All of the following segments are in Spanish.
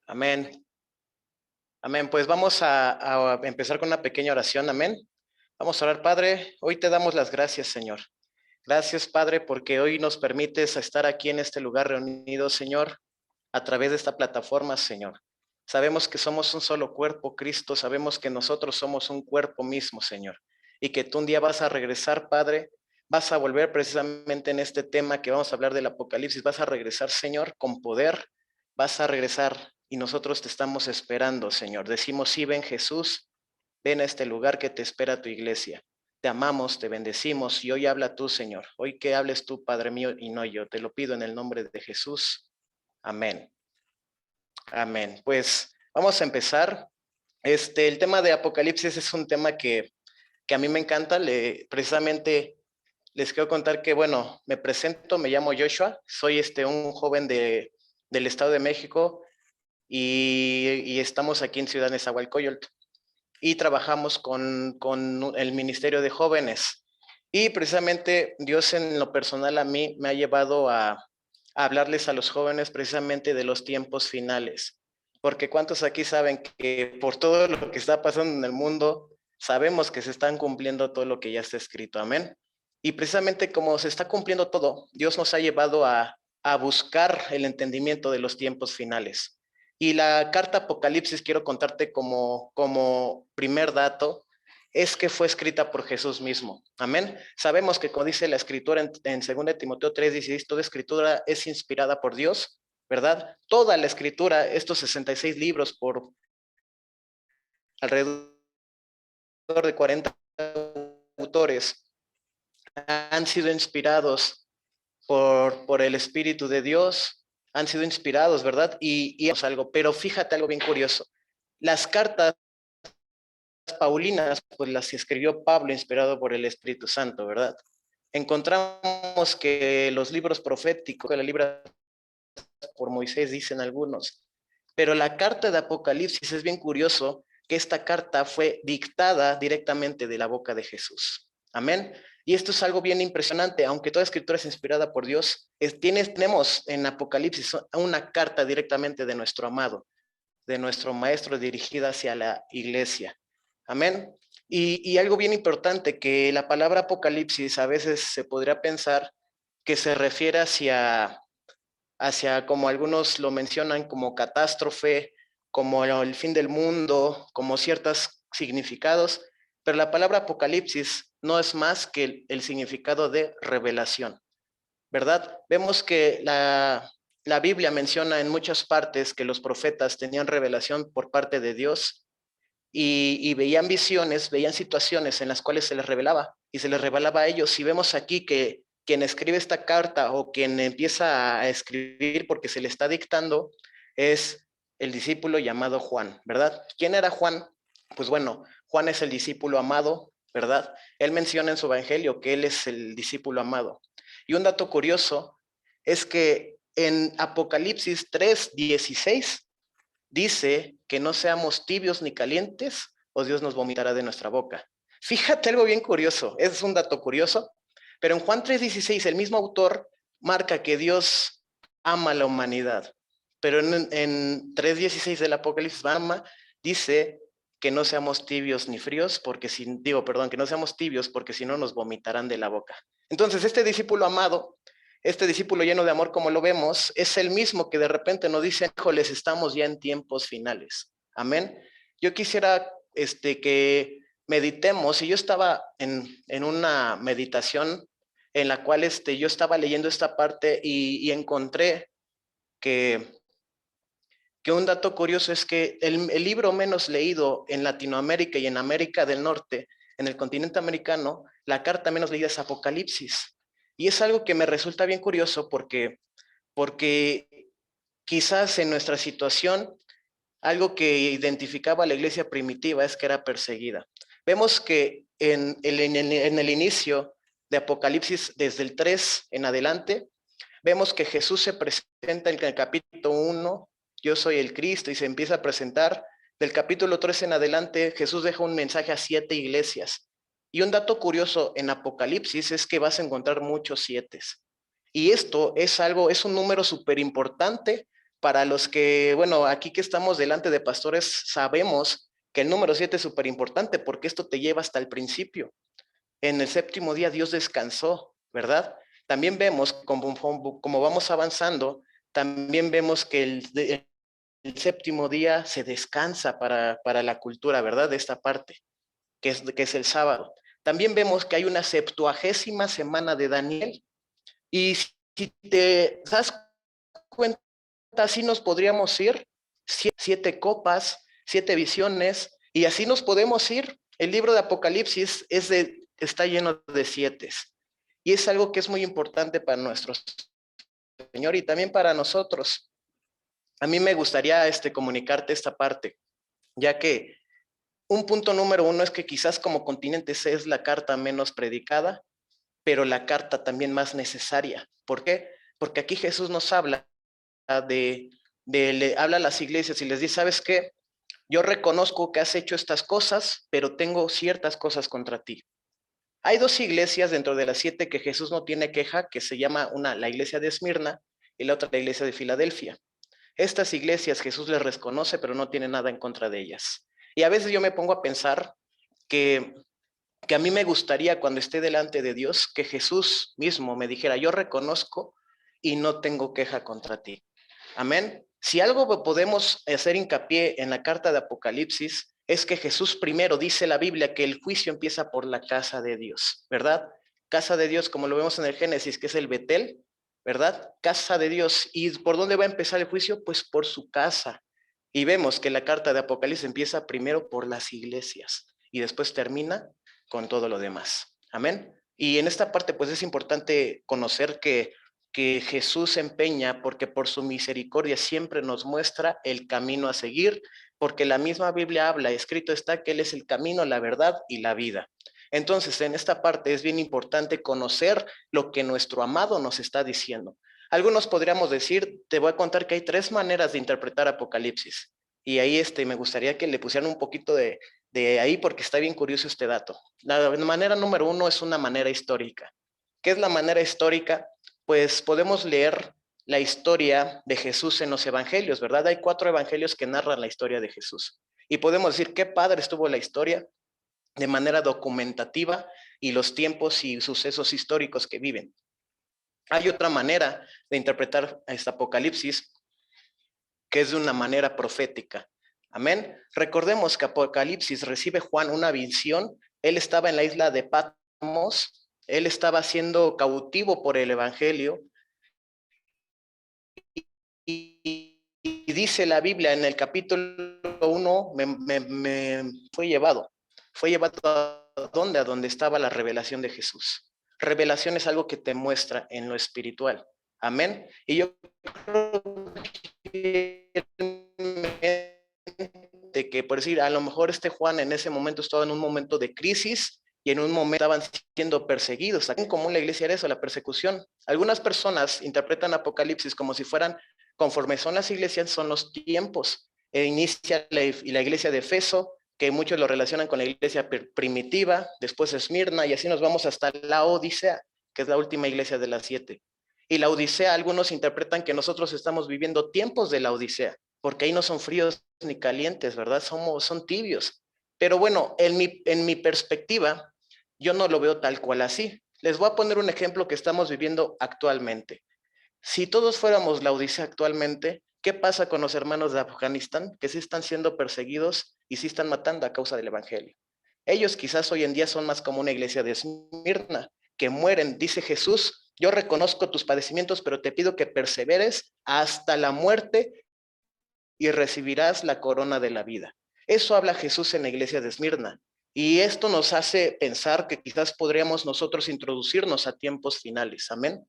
Amén. Amén. Pues vamos a empezar con una pequeña oración. Amén. Vamos a orar, Padre. Hoy te damos las gracias, Señor. Gracias, Padre, porque hoy nos permites estar aquí en este lugar reunidos, Señor, a través de esta plataforma, Señor. Sabemos que somos un solo cuerpo, Cristo. Sabemos que nosotros somos un cuerpo mismo, Señor. Y que tú un día vas a regresar, Padre. Vas a volver precisamente en este tema que vamos a hablar del Apocalipsis. Vas a regresar, Señor, con poder. Vas a regresar y nosotros te estamos esperando, Señor. Decimos, sí, ven Jesús, ven a este lugar que te espera tu iglesia. Te amamos, te bendecimos y hoy habla tú, Señor. Hoy que hables tú, Padre mío, y no yo. Te lo pido en el nombre de Jesús. Amén. Amén. Pues vamos a empezar. El tema de Apocalipsis es un tema que a mí me encanta. Precisamente les quiero contar que, bueno, me presento, me llamo Joshua, soy un joven del Estado de México y estamos aquí en Ciudad Nezahualcóyotl y trabajamos con el Ministerio de Jóvenes. Y precisamente Dios en lo personal a mí me ha llevado a hablarles a los jóvenes precisamente de los tiempos finales. Porque ¿cuántos aquí saben que por todo lo que está pasando en el mundo, sabemos que se están cumpliendo todo lo que ya está escrito? Amén. Y precisamente como se está cumpliendo todo, Dios nos ha llevado a buscar el entendimiento de los tiempos finales. Y la carta Apocalipsis, quiero contarte como primer dato, es que fue escrita por Jesús mismo. Amén. Sabemos que, como dice la escritura en 2 Timoteo 3:16, toda escritura es inspirada por Dios, ¿verdad? Toda la escritura, estos 66 libros por alrededor de 40 autores, han sido inspirados por el Espíritu de Dios, han sido inspirados, ¿verdad? Y es algo, pero fíjate algo bien curioso. Las cartas paulinas, pues las escribió Pablo inspirado por el Espíritu Santo, ¿verdad? Encontramos que los libros proféticos, que la libra por Moisés, dicen algunos, pero la carta de Apocalipsis es bien curioso que esta carta fue dictada directamente de la boca de Jesús. Amén. Y esto es algo bien impresionante, aunque toda escritura es inspirada por Dios, tenemos en Apocalipsis una carta directamente de nuestro amado, de nuestro maestro dirigida hacia la iglesia. Amén. Y algo bien importante, que la palabra Apocalipsis a veces se podría pensar que se refiere hacia como algunos lo mencionan, como catástrofe, como el fin del mundo, como ciertos significados, pero la palabra Apocalipsis no es más que el significado de revelación, ¿verdad? Vemos que la Biblia menciona en muchas partes que los profetas tenían revelación por parte de Dios y veían visiones, veían situaciones en las cuales se les revelaba y se les revelaba a ellos. Y vemos aquí que quien escribe esta carta o quien empieza a escribir porque se le está dictando es el discípulo llamado Juan, ¿verdad? ¿Quién era Juan? Pues bueno, Juan es el discípulo amado, ¿verdad? Él menciona en su evangelio que él es el discípulo amado. Y un dato curioso es que en Apocalipsis 3:16 dice que no seamos tibios ni calientes o Dios nos vomitará de nuestra boca. Fíjate algo bien curioso, es un dato curioso, pero en Juan 3:16 el mismo autor marca que Dios ama a la humanidad, pero en 3:16 del Apocalipsis dice que no seamos tibios ni fríos, que no seamos tibios porque si no nos vomitarán de la boca. Entonces este discípulo amado, este discípulo lleno de amor, como lo vemos, es el mismo que de repente nos dice, híjoles, estamos ya en tiempos finales. Amén. Yo quisiera que meditemos, y yo estaba en una meditación en la cual yo estaba leyendo esta parte y encontré que, que un dato curioso es que el libro menos leído en Latinoamérica y en América del Norte, en el continente americano, la carta menos leída es Apocalipsis. Y es algo que me resulta bien curioso porque quizás en nuestra situación, algo que identificaba a la iglesia primitiva es que era perseguida. Vemos que en el inicio de Apocalipsis, desde el 3 en adelante, vemos que Jesús se presenta en el capítulo 1, yo soy el Cristo, y se empieza a presentar. Del capítulo 3 en adelante, Jesús deja un mensaje a 7 iglesias. Y un dato curioso en Apocalipsis es que vas a encontrar muchos 7. Y esto es un número súper importante para los que, bueno, aquí que estamos delante de pastores, sabemos que el número 7 es súper importante porque esto te lleva hasta el principio. En el séptimo día Dios descansó, ¿verdad? También vemos, como vamos avanzando, también vemos que el séptimo día se descansa para la cultura, ¿verdad? De esta parte, que es el sábado. También vemos que hay una 70ª semana de Daniel. Y si te das cuenta, así nos podríamos ir, 7 copas, 7 visiones, y así nos podemos ir. El libro de Apocalipsis está lleno de 7. Y es algo que es muy importante para nuestro Señor y también para nosotros. A mí me gustaría comunicarte esta parte, ya que un punto número 1 es que quizás como continentes es la carta menos predicada, pero la carta también más necesaria. ¿Por qué? Porque aquí Jesús nos habla le habla a las iglesias y les dice, ¿sabes qué? Yo reconozco que has hecho estas cosas, pero tengo ciertas cosas contra ti. Hay 2 iglesias dentro de las 7 que Jesús no tiene queja, que se llama una la iglesia de Esmirna y la otra la iglesia de Filadelfia. Estas iglesias Jesús les reconoce, pero no tiene nada en contra de ellas. Y a veces yo me pongo a pensar que a mí me gustaría cuando esté delante de Dios que Jesús mismo me dijera, yo reconozco y no tengo queja contra ti. Amén. Si algo podemos hacer hincapié en la carta de Apocalipsis es que Jesús primero dice la Biblia que el juicio empieza por la casa de Dios, ¿verdad? Casa de Dios, como lo vemos en el Génesis, que es el Betel, ¿verdad? Casa de Dios. ¿Y por dónde va a empezar el juicio? Pues por su casa. Y vemos que la carta de Apocalipsis empieza primero por las iglesias y después termina con todo lo demás. Amén. Y en esta parte, pues es importante conocer que Jesús se empeña porque por su misericordia siempre nos muestra el camino a seguir, porque la misma Biblia habla, escrito está que Él es el camino, la verdad y la vida. Entonces, en esta parte es bien importante conocer lo que nuestro amado nos está diciendo. Algunos podríamos decir, te voy a contar que hay 3 maneras de interpretar Apocalipsis. Y ahí me gustaría que le pusieran un poquito de ahí porque está bien curioso este dato. La manera número 1 es una manera histórica. ¿Qué es la manera histórica? Pues podemos leer la historia de Jesús en los evangelios, ¿verdad? Hay 4 evangelios que narran la historia de Jesús. Y podemos decir qué padre estuvo la historia de manera documentativa y los tiempos y sucesos históricos que viven. Hay otra manera de interpretar este Apocalipsis que es de una manera profética. Amén. Recordemos que Apocalipsis recibe Juan una visión. Él estaba en la isla de Patmos. Él estaba siendo cautivo por el evangelio. Y dice la Biblia en el capítulo 1, me fue llevado. Fue llevado a dónde? A donde estaba la revelación de Jesús. Revelación es algo que te muestra en lo espiritual. Amén. Y yo creo de que, por decir, a lo mejor Juan en ese momento estaba en un momento de crisis y en un momento estaban siendo perseguidos. Aquí en común la iglesia era eso, la persecución. Algunas personas interpretan Apocalipsis como si fueran, conforme son las iglesias, son los tiempos. Inicia la iglesia de Efeso, que muchos lo relacionan con la iglesia primitiva, después Esmirna, y así nos vamos hasta la Odisea, que es la última iglesia de las 7. Y la Odisea, algunos interpretan que nosotros estamos viviendo tiempos de la Odisea, porque ahí no son fríos ni calientes, ¿verdad? Son tibios. Pero bueno, en mi perspectiva, yo no lo veo tal cual así. Les voy a poner un ejemplo que estamos viviendo actualmente. Si todos fuéramos la Odisea actualmente, ¿qué pasa con los hermanos de Afganistán que sí están siendo perseguidos y sí están matando a causa del evangelio? Ellos quizás hoy en día son más como una iglesia de Esmirna, que mueren, dice Jesús, yo reconozco tus padecimientos, pero te pido que perseveres hasta la muerte y recibirás la corona de la vida. Eso habla Jesús en la iglesia de Esmirna. Y esto nos hace pensar que quizás podríamos nosotros introducirnos a tiempos finales, amén,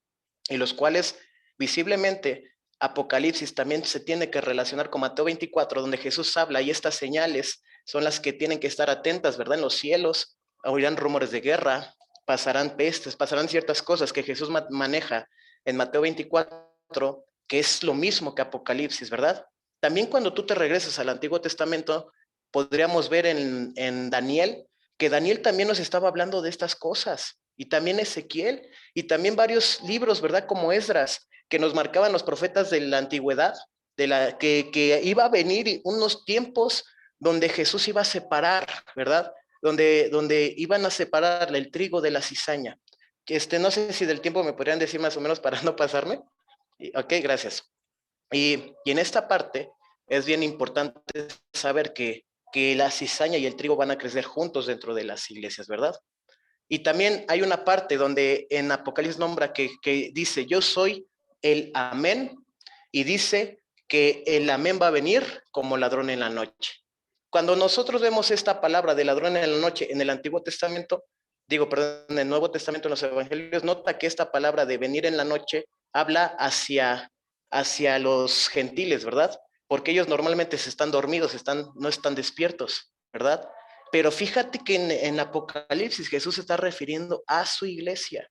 y los cuales visiblemente Apocalipsis también se tiene que relacionar con Mateo 24, donde Jesús habla y estas señales son las que tienen que estar atentas, ¿verdad? En los cielos oirán rumores de guerra, pasarán pestes, pasarán ciertas cosas que Jesús maneja en Mateo 24, que es lo mismo que Apocalipsis, ¿verdad? También cuando tú te regresas al Antiguo Testamento, podríamos ver en Daniel, que Daniel también nos estaba hablando de estas cosas, y también Ezequiel, y también varios libros, ¿verdad? Como Esdras, que nos marcaban los profetas de la antigüedad, que iba a venir unos tiempos donde Jesús iba a separar, ¿verdad? Donde iban a separar el trigo de la cizaña. No sé si del tiempo me podrían decir más o menos para no pasarme. Ok, gracias. Y en esta parte es bien importante saber que la cizaña y el trigo van a crecer juntos dentro de las iglesias, ¿verdad? Y también hay una parte donde en Apocalipsis nombra que dice, yo soy el amén, y dice que el amén va a venir como ladrón en la noche. Cuando nosotros vemos esta palabra de ladrón en la noche en el Antiguo Testamento, perdón, en el Nuevo Testamento, en los Evangelios, nota que esta palabra de venir en la noche habla hacia los gentiles, ¿verdad? Porque ellos normalmente están dormidos, no están despiertos, ¿verdad? Pero fíjate que en Apocalipsis Jesús se está refiriendo a su iglesia,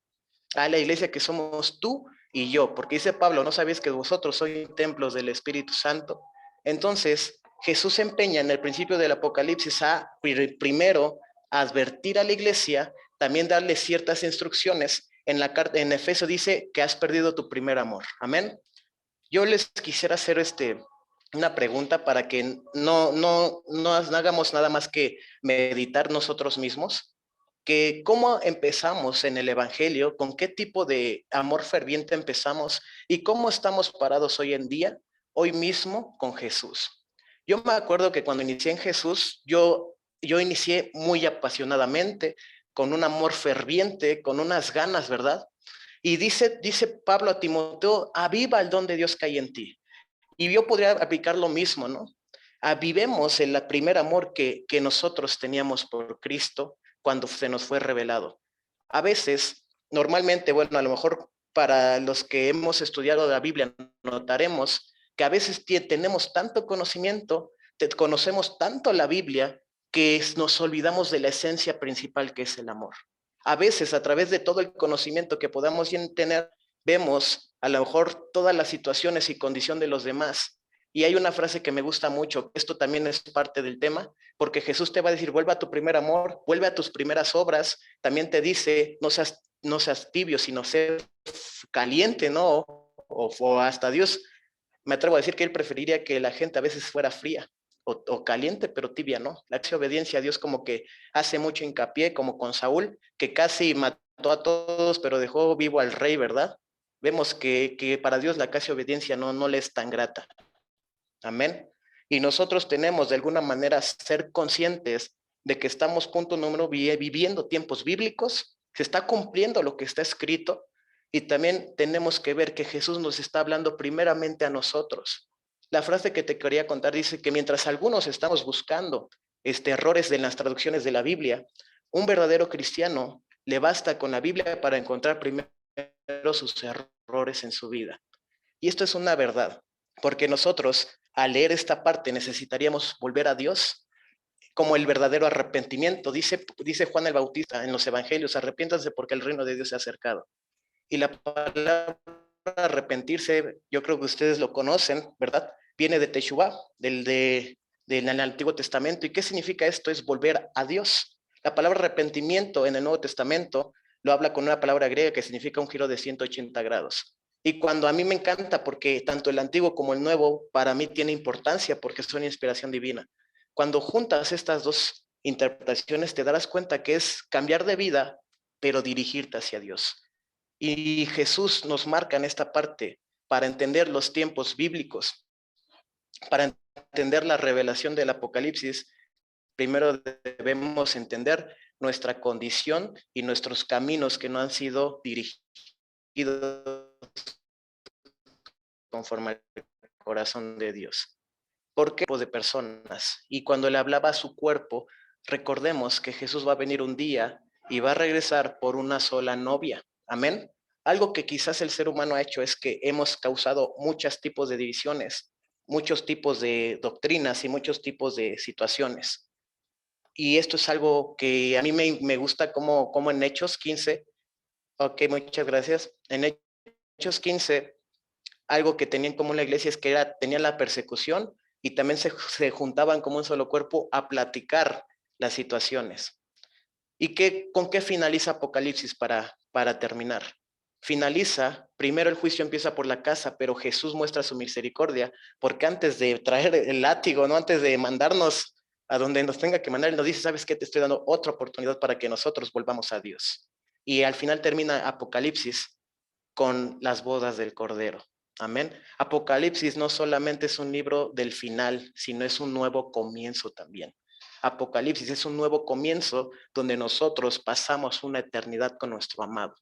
a la iglesia que somos tú y yo, porque dice Pablo, ¿no sabéis que vosotros sois templos del Espíritu Santo? Entonces, Jesús se empeña en el principio del Apocalipsis a primero advertir a la iglesia, también darle ciertas instrucciones. En la carta, en Efesios dice que has perdido tu primer amor. Amén. Yo les quisiera hacer una pregunta para que no hagamos nada más que meditar nosotros mismos, que cómo empezamos en el Evangelio, con qué tipo de amor ferviente empezamos y cómo estamos parados hoy en día, hoy mismo con Jesús. Yo me acuerdo que cuando inicié en Jesús, yo inicié muy apasionadamente, con un amor ferviente, con unas ganas, ¿verdad? Y dice Pablo a Timoteo, aviva el don de Dios que hay en ti. Y yo podría aplicar lo mismo, ¿no? Avivemos el primer amor que nosotros teníamos por Cristo cuando se nos fue revelado. A veces, normalmente, bueno, a lo mejor para los que hemos estudiado la Biblia, notaremos que a veces tenemos tanto conocimiento, conocemos tanto la Biblia, que nos olvidamos de la esencia principal que es el amor. A veces, a través de todo el conocimiento que podamos tener, vemos a lo mejor todas las situaciones y condición de los demás. Y hay una frase que me gusta mucho, esto también es parte del tema, porque Jesús te va a decir, vuelve a tu primer amor, vuelve a tus primeras obras. También te dice, no seas tibio, sino ser caliente, ¿no? O hasta Dios, me atrevo a decir que él preferiría que la gente a veces fuera fría o caliente, pero tibia, ¿no? La obediencia a Dios como que hace mucho hincapié, como con Saúl, que casi mató a todos, pero dejó vivo al rey, ¿verdad? Vemos que para Dios la casi obediencia no le es tan grata. Amén. Y nosotros tenemos de alguna manera ser conscientes de que estamos, punto número, viviendo tiempos bíblicos, se está cumpliendo lo que está escrito, y también tenemos que ver que Jesús nos está hablando primeramente a nosotros. La frase que te quería contar dice que mientras algunos estamos buscando errores de las traducciones de la Biblia, un verdadero cristiano le basta con la Biblia para encontrar primero sus errores en su vida. Y esto es una verdad, porque nosotros al leer esta parte necesitaríamos volver a Dios como el verdadero arrepentimiento. Dice Juan el Bautista en los evangelios, arrepiéntanse porque el reino de Dios se ha acercado. Y la palabra arrepentirse, yo creo que ustedes lo conocen, ¿verdad? Viene de Teshuvah, del Antiguo Testamento. ¿Y qué significa esto? Es volver a Dios. La palabra arrepentimiento en el Nuevo Testamento lo habla con una palabra griega que significa un giro de 180 grados. Y cuando a mí me encanta, porque tanto el antiguo como el nuevo para mí tiene importancia porque son inspiración divina. Cuando juntas estas dos interpretaciones te darás cuenta que es cambiar de vida, pero dirigirte hacia Dios. Y Jesús nos marca en esta parte para entender los tiempos bíblicos, para entender la revelación del Apocalipsis. Primero debemos entender nuestra condición y nuestros caminos que no han sido dirigidos conforme al corazón de Dios. ¿Por qué? De personas. Y cuando le hablaba a su cuerpo, recordemos que Jesús va a venir un día y va a regresar por una sola novia. Amén. Algo que quizás el ser humano ha hecho es que hemos causado muchos tipos de divisiones, muchos tipos de doctrinas y muchos tipos de situaciones. Y esto es algo que a mí me gusta como en Hechos 15, ok, muchas gracias. En Hechos 15, algo que tenían como la iglesia es que tenían la persecución y también se juntaban como un solo cuerpo a platicar las situaciones. ¿Y con qué finaliza Apocalipsis para terminar? finaliza, primero el juicio empieza por la casa, pero Jesús muestra su misericordia, porque antes de traer el látigo, ¿no? Antes de mandarnos a donde nos tenga que mandar, Él nos dice, ¿sabes qué? Te estoy dando otra oportunidad para que nosotros volvamos a Dios. Y al final termina Apocalipsis con las bodas del Cordero. Amén. Apocalipsis no solamente es un libro del final, sino es un nuevo comienzo también. Apocalipsis es un nuevo comienzo donde nosotros pasamos una eternidad con nuestro amado.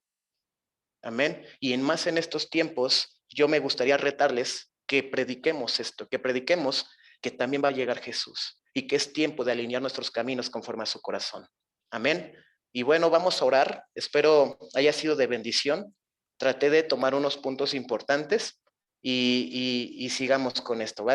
Amén. Y más en estos tiempos, yo me gustaría retarles que prediquemos esto, que prediquemos que también va a llegar Jesús y que es tiempo de alinear nuestros caminos conforme a su corazón. Amén. Y bueno, vamos a orar. Espero haya sido de bendición. Traté de tomar unos puntos importantes y sigamos con esto, ¿vale?